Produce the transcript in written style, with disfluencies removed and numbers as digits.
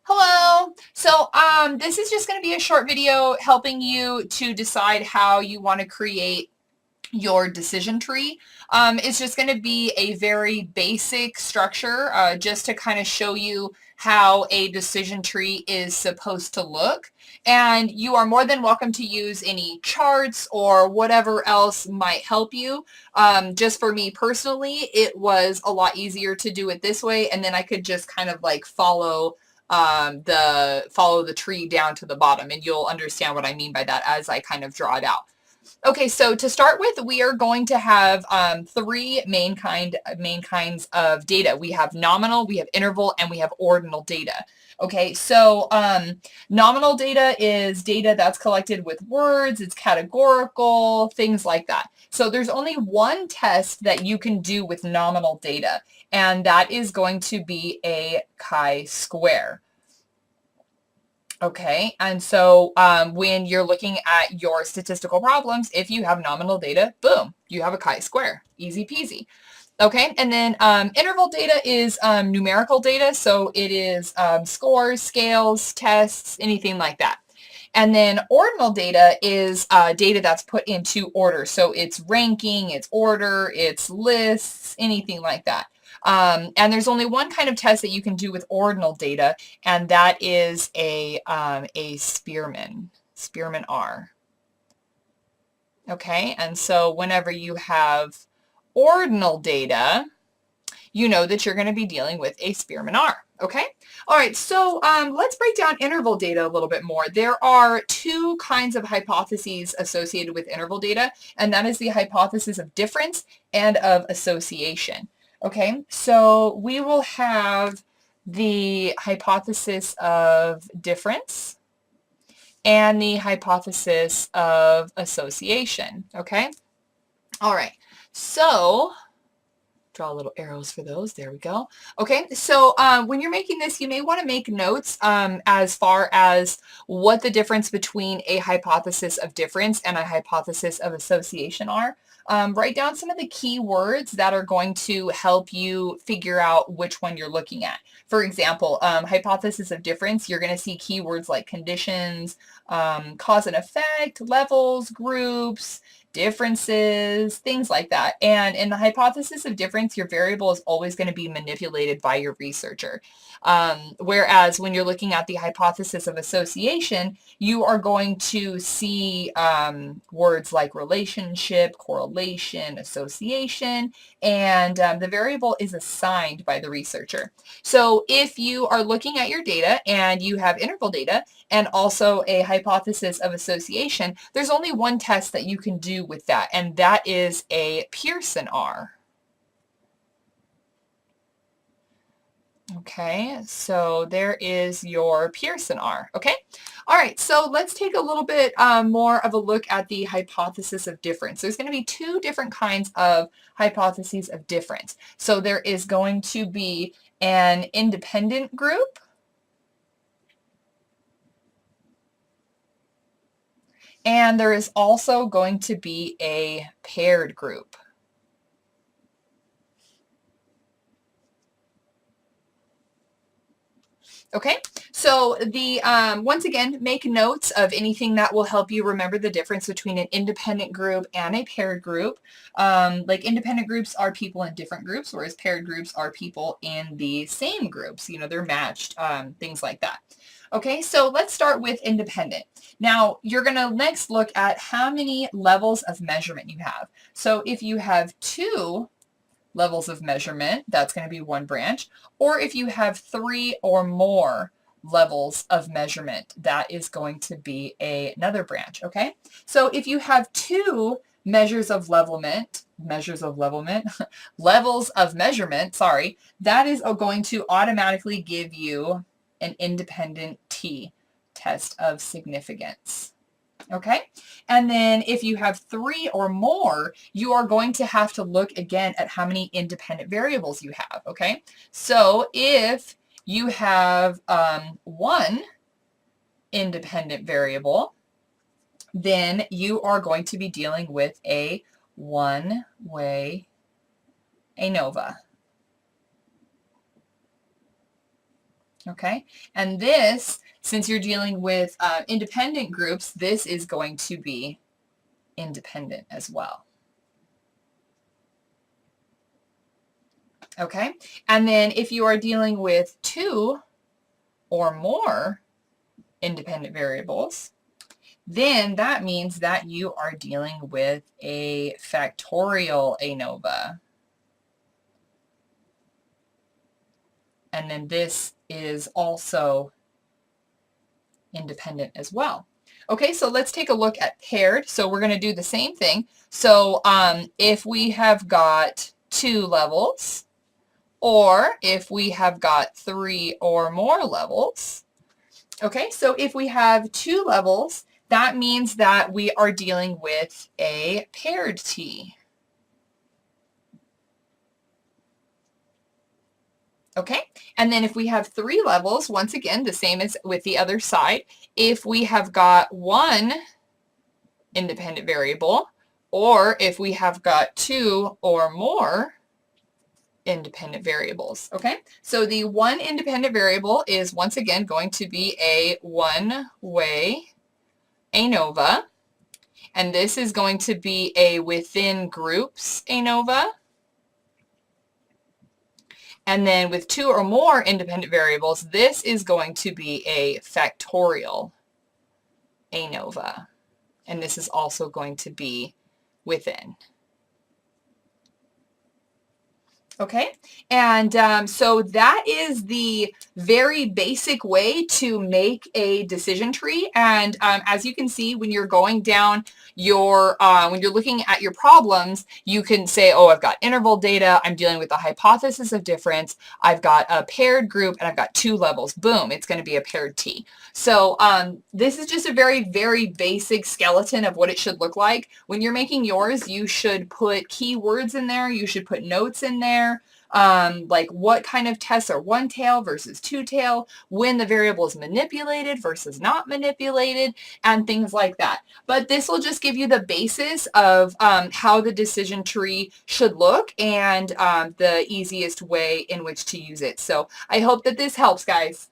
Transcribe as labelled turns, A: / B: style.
A: Hello. This is just going to be a short video helping you to decide how you want to create your decision tree. It's just going to be a very basic structure just to kind of show you how a decision tree is supposed to look. And you are more than welcome to use any charts or whatever else might help you. Just for me personally, it was a lot easier to do it this way, and then I could just kind of like follow the tree down to the bottom, and you'll understand what I mean by that as I kind of draw it out. Okay, so to start with, we are going to have three main kinds of data. We have nominal, we have interval, and we have ordinal data. Okay, so nominal data is data that's collected with words, it's categorical, things like that. So there's only one test that you can do with nominal data, and that is going to be a chi-square. Okay, and so when you're looking at your statistical problems, if you have nominal data, boom, you have a chi-square, easy peasy. Okay, and then interval data is numerical data, so it is scores, scales, tests, anything like that. And then ordinal data is data that's put into order, so it's ranking, it's order, it's lists, anything like that. And there's only one kind of test that you can do with ordinal data, and that is a Spearman R. Okay, and so whenever you have ordinal data, you know that you're going to be dealing with a Spearman R. Okay, all right, so let's break down interval data a little bit more. There are two kinds of hypotheses associated with interval data, and that is the hypothesis of difference and of association. Okay, so we will have the hypothesis of difference and the hypothesis of association. Okay, all right, so draw little arrows for those. There we go. Okay, so when you're making this, you may want to make notes as far as what the difference between a hypothesis of difference and a hypothesis of association are. Write down some of the key words that are going to help you figure out which one you're looking at. For example, hypothesis of difference, you're going to see keywords like conditions, cause and effect, levels, groups, differences, things like that. And in the hypothesis of difference, your variable is always going to be manipulated by your researcher. Whereas when you're looking at the hypothesis of association, you are going to see words like relationship, correlation, association, and the variable is assigned by the researcher. So if you are looking at your data and you have interval data and also a hypothesis of association, there's only one test that you can do with that, and that is a Pearson R. Okay, so there is your Pearson R. Okay, all right, so let's take a little bit more of a look at the hypothesis of difference. There's going to be two different kinds of hypotheses of difference. So there is going to be an independent group, and there is also going to be a paired group. Okay, so the once again, make notes of anything that will help you remember the difference between an independent group and a paired group. Like independent groups are people in different groups, whereas paired groups are people in the same groups. You know, they're matched, things like that. Okay, so let's start with independent. Now, you're going to next look at how many levels of measurement you have. So if you have two levels of measurement, that's going to be one branch. Or if you have three or more levels of measurement, that is going to be another branch, okay? So if you have two levels of measurement, sorry, that is going to automatically give you an independent T, test of significance. Okay, and then if you have three or more, you are going to have to look again at how many independent variables you have. Okay, so if you have one independent variable, then you are going to be dealing with a one-way ANOVA. Okay, and this, since you're dealing with independent groups, this is going to be independent as well. Okay, and then if you are dealing with 2 or more independent variables, then that means that you are dealing with a factorial ANOVA. And then this is also independent as well. Okay, so let's take a look at paired. So we're going to do the same thing. So if we have got 2 levels, or if we have got 3 or more levels. Okay, so if we have 2 levels, that means that we are dealing with a paired T. Okay, and then if we have 3 levels, once again, the same as with the other side, if we have got 1 independent variable, or if we have got 2 or more independent variables. Okay, so the one independent variable is once again going to be a one-way ANOVA, and this is going to be a within groups ANOVA. And then with 2 or more independent variables, this is going to be a factorial ANOVA, and this is also going to be within. Okay, and so that is the very basic way to make a decision tree. And as you can see, when you're going down your, when you're looking at your problems, you can say, oh, I've got interval data, I'm dealing with the hypothesis of difference, I've got a paired group, and I've got 2 levels. Boom, it's going to be a paired T. So this is just a very, very basic skeleton of what it should look like. When you're making yours, you should put keywords in there, you should put notes in there, like what kind of tests are 1-tail versus 2-tail, when the variable is manipulated versus not manipulated, and things like that. But this will just give you the basis of how the decision tree should look and the easiest way in which to use it. So I hope that this helps, guys.